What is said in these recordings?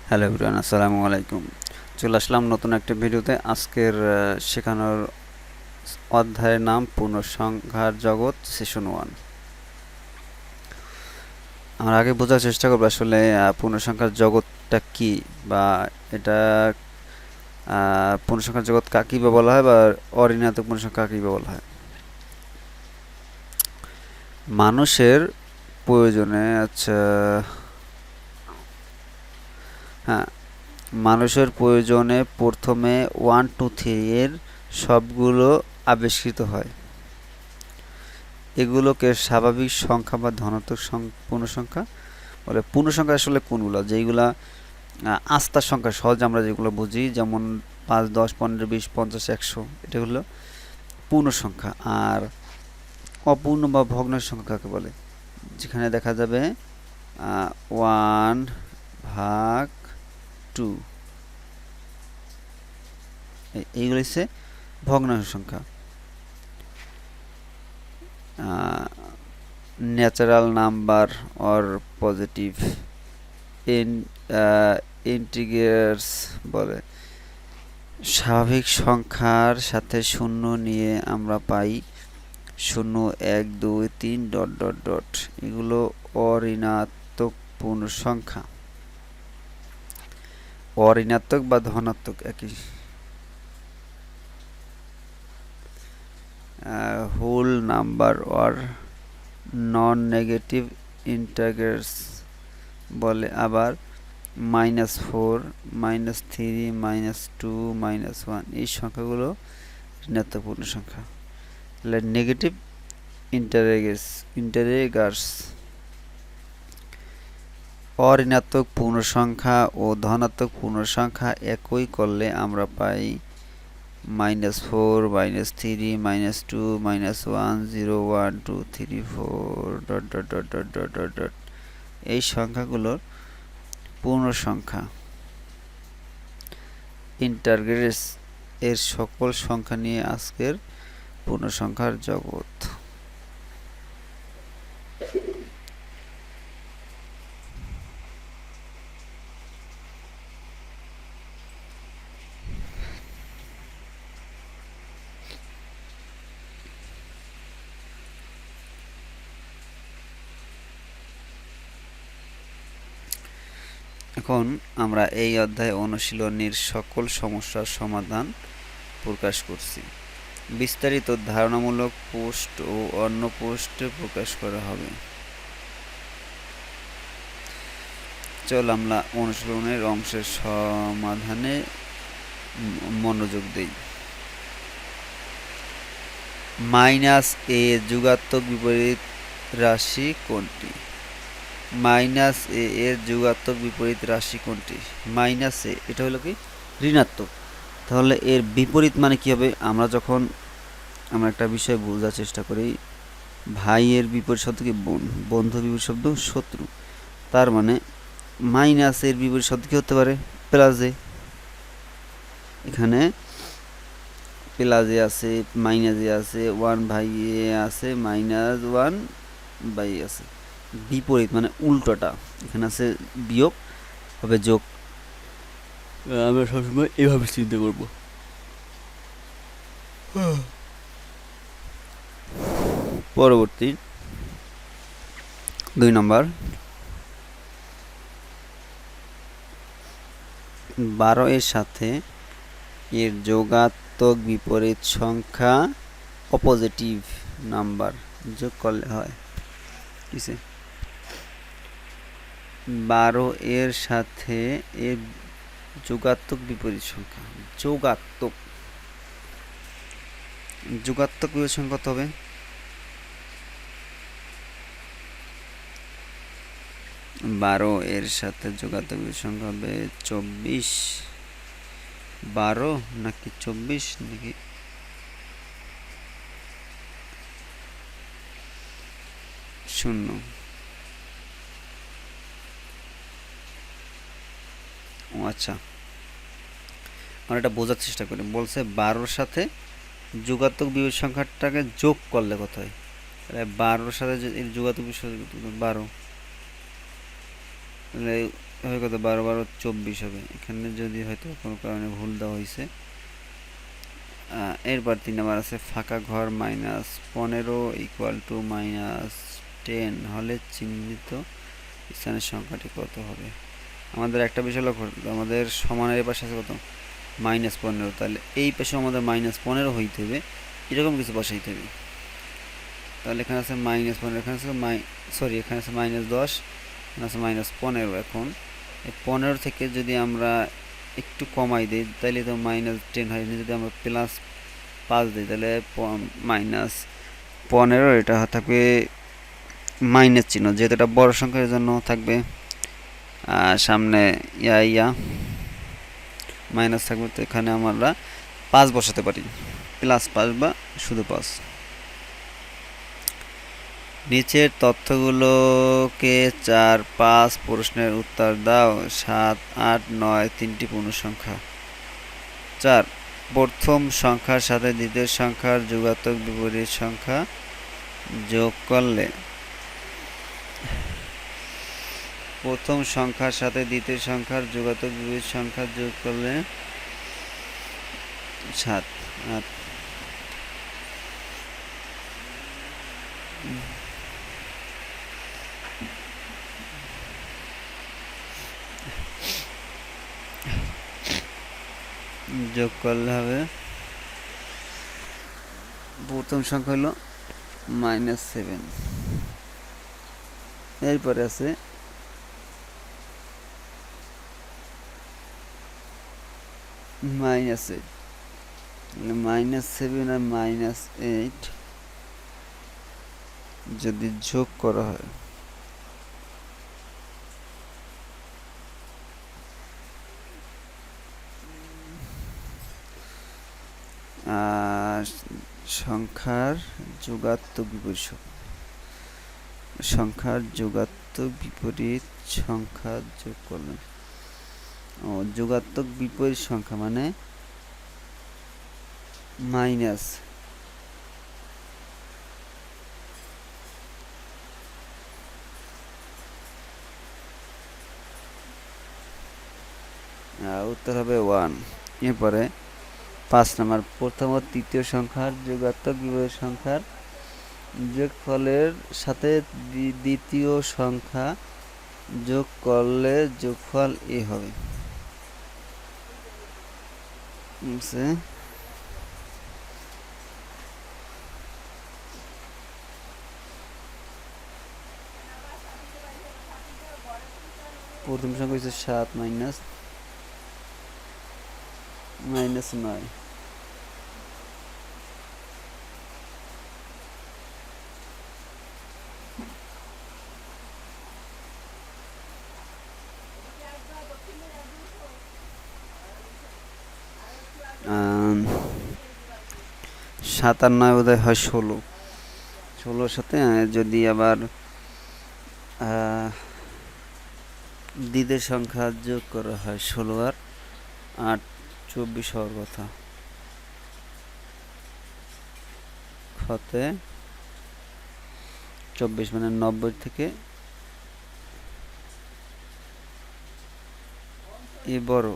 Hello everyone, আসসালামু আলাইকুম। চলে আসলাম নতুন একটা ভিডিওতে। আজকের শেখানোর অধ্যায়ের নাম পূর্ণসংখ্যার জগৎ সেশন 1। আমরা আগে বোঝার চেষ্টা করবো আসলে পূর্ণসংখ্যার জগৎটা কি, বা এটা পূর্ণসংখ্যার জগৎ কাকে বা বলা হয়, বা অঋণাত্মক পূর্ণসংখ্যা কাকে বা বলা হয়। মানুষের প্রয়োজনে হ্যাঁ, মানুষের প্রয়োজনে প্রথমে 1 2 3 এর সবগুলো আবিষ্কৃত হয়। এগুলোকে স্বাভাবিক সংখ্যা বা ধনাত্মক পূর্ণসংখ্যা বলে। পূর্ণসংখ্যা আসলে কোনগুলো, যেইগুলা আস্থার সংখ্যা, সহজ আমরা যেগুলো বুঝি, যেমন 5 10 15 20 50 100, এটা হলো পূর্ণসংখ্যা। আর অপূর্ণ বা ভগ্নাংশ সংখ্যা কাকে বলে, যেখানে দেখা যাবে 1/2, এইগুলো হচ্ছে ভগ্নাংশ সংখ্যা। ন্যাচারাল নাম্বার অর পজিটিভ ইন্টিগ্রার্স বলে। স্বাভাবিক সংখ্যার সাথে শূন্য নিয়ে আমরা পাই 0 1 2 3 ডট ডট ডট। এগুলো অঋণাত্মক পূর্ণসংখ্যা। অঋণাত্মক বা ধনাত্মক একই। Whole number or non negative integers বলে। আবার -4 -3 -2 -1, এই সংখ্যাগুলো ঋণাত্মক পূর্ণসংখ্যা। তাহলে নেগেটিভ ইন্টিগ্রার্স। অঋণাত্মক পূর্ণসংখ্যা ও ধনাত্মক পূর্ণসংখ্যা একই করলে আমরা পাই -4 -3 -2 -1 0 1 2 3 4 dot dot dot dot dot dot dot. এই সংখ্যাগুলোর পূর্ণসংখ্যা। ইন্টিগ্রার্স এর সকল সংখ্যা নিয়ে আজকের পূর্ণসংখ্যার জগৎ। এখন আমরা এই অধ্যায়ে অনুশীলনীর সকল সমস্যার সমাধান প্রকাশ করছি। বিস্তারিত ধারণামূলক পোস্ট ও অন্য পোস্টে প্রকাশ করা হবে। চল আমরা অনুশীলনের অংশের সমাধানে মনোযোগ দেই। -a যুগাত্মক বিপরীত রাশি কোনটি? -a এর যুগাত্মক বিপরীত রাশি কোনটি? -a এটা হলো কি ঋণাত্মক। তাহলে এর বিপরীত মানে কি হবে? আমরা একটা বিষয় বোঝার চেষ্টা করি। ভাইয়ের বিপরীত শব্দ কি? বোন। বন্ধুর বিপরীত শব্দ শত্রু। তার মানে এর বিপরীত শব্দ কি হতে পারে? প্লাসে। এখানে প্লাসে আছে, মাইনাসে আছে, 1/a আছে, -1/a আছে। বিপরীত মানে উল্টোটা। এখানে আছে বিয়োগ, হবে যোগ। আমরা সবসময় এভাবে চিন্তা করব। পরবর্তী 2 নম্বর, 12 এর সাথে এর যোগাত্মক বিপরীত সংখ্যা অপোজিটিভ নাম্বার যোগ করলে হয় কিসে? 12 এর সাথে এর যোগাত্মক বিপরীত সংখ্যা। যোগাত্মক বিপরীত সংখ্যা কত হবে? 12 এর সাথে যোগাত্মক বিপরীত সংখ্যা হবে 24। 12 নাকি 24 নাকি 0? ও আচ্ছা, আমরা এটা বোঝার চেষ্টা করি। বলছে 12-র সাথে যোগাত্মক বিপরীত সংখ্যাটাকে যোগ করলে কত হয়? তাহলে 12-র সাথে যোগাত্মক বিপরীত 12, হবে কত, 12 12 24 হবে। এখানে যদি হয়তো কোনো কারণে ভুল দেওয়া হয়েছে। এরপর 3 নাম্বার আছে ফাঁকা ঘর -15 ইকুয়াল টু -10 হলে চিহ্নিত স্থানের সংখ্যাটি কত হবে। আমাদের একটা বিষয় লক্ষ্য করতে হবে, আমাদের সমানের পাশে আছে কত, -15, তাহলে এই পাশেও আমাদের -15 হইতে হবে, এরকম কিছু বসাইতে হবে। তাহলে এখানে আছে -15, এখানে আছে এখানে আছে -10, এখানে আছে -15। এখন এই 15 থেকে যদি আমরা একটু কমাই দিই তাহলে তো -10 হয়। যদি আমরা +5 দিই তাহলে -15, এটা থাকবে মাইনাস চিহ্ন, যেহেতু এটা বড় সংখ্যার জন্য থাকবে সামনে মাইনাস থাকবে। তো এখানে আমরা 5 বসাতে পারি, +5 বা শুধু 5। নিচের তথ্যগুলোকে 4 5 প্রশ্নের উত্তর দাও। 7 8 9 তিনটি পূর্ণসংখ্যা। 4 প্রথম সংখ্যার সাথে দ্বিতীয় সংখ্যার যোগাত্মক বিপরীত সংখ্যা যোগ করলে, প্রথম সংখ্যার সাথে দ্বিতীয় সংখ্যার যোগাত্মক বিপরীত সংখ্যা যোগ করলে 7 8 যোগ করলে হবে, প্রথম সংখ্যা হলো -7। এরপরে আছে -8, -7 আর -8 যদি যোগ করা হয় সংখ্যার যোগাত্মক বিপরীত সংখ্যার যোগাত্মক বিপরীত সংখ্যা যোগ করলেন। যোগাত্মক বিপরীত সংখ্যা মানে মাইনাস, উত্তর হবে 1। এরপরে 5 নম্বর, প্রথম ও তৃতীয় সংখ্যার যোগাত্মক বিপরীত সংখ্যার যোগফলের সাথে দ্বিতীয় সংখ্যা যোগ করলে যোগফল এ হবে। প্রথম সংখ্যা হচ্ছে 7 -9। সাত আর 9 বোধহয় হয় 16। 16-র সাথে যদি আবার দ্বিতীয় সংখ্যা যোগ করা হয়, 16 আর 8 24 হওয়ার কথা। খতে 24 মানে 90 থেকে এ বড়,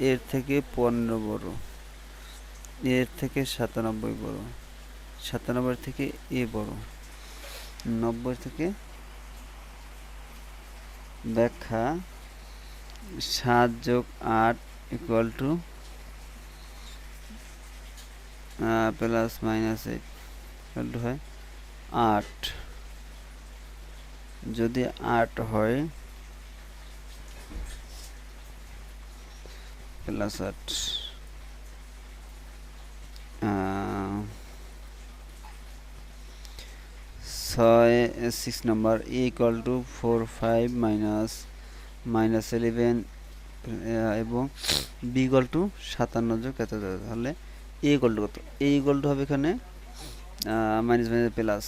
এর থেকে 15 বড়, এর থেকে 97 বড়, 97 থেকে এ বড়, 90 থেকে। ব্যাখ্যা 7 যোগ 8 equal to plus -8 equal to হয় 8। যদি 8 হয় plus 8, 6 number, A equal to 4 5 -11 এবং বি ইকুয়াল টু 57 যোগ এত, তাহলে এ ইকুয়াল টু কত, এ ইকুয়াল টু হবে এখানে মাইনাস মাইনাস প্লাস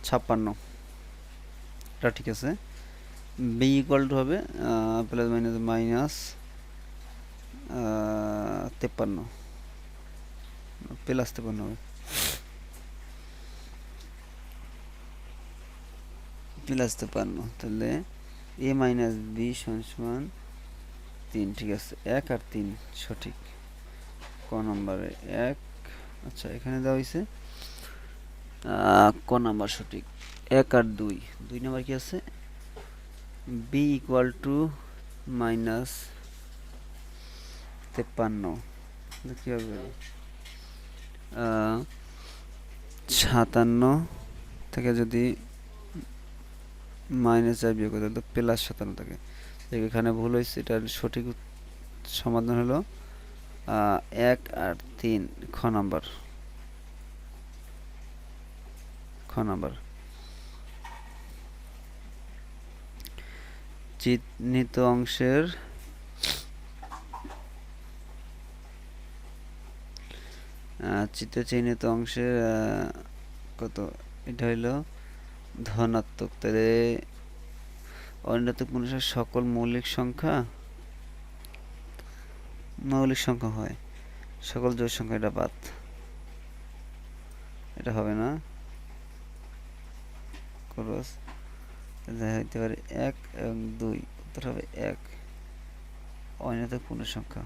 56, এটা ঠিক আছে। বি ইকুয়াল টু হবে প্লাস মাইনাস -53, প্লাস 53 হবে। প্লাস 53, তাহলে a মাইনাস বি সমান 3। ঠিক আছে, 1 আর 3 সঠিক। ক নম্বরে 1, আচ্ছা এখানে দেওয়া হয়েছে ক নাম্বার সঠিক। 1 আর 2, 2 নাম্বার কি আছে, বি ইকুয়াল টু মাইনাস 53, কি হবে 57 থেকে যদি মাইনাস যায় বিয়োগ করতে, তো প্লাস 57 থাকে। এখানে ভুল হয়েছে, এটার সঠিক সমাধান হলো 1 আর 3, খ নাম্বার। চিহ্নিত অংশের চিহ্নিত অংশের কত, এটা হইল ধনাত্মক। তাহলে অঋণাত্মক পূর্ণসংখ্যার সকল মৌলিক সংখ্যা হয়, সকল জোড় সংখ্যা, এটা বাদ, এটা হবে না। ক্রস হইতে পারে 1 এবং 2, উত্তর হবে 1, অঋণাত্মক পূর্ণসংখ্যা।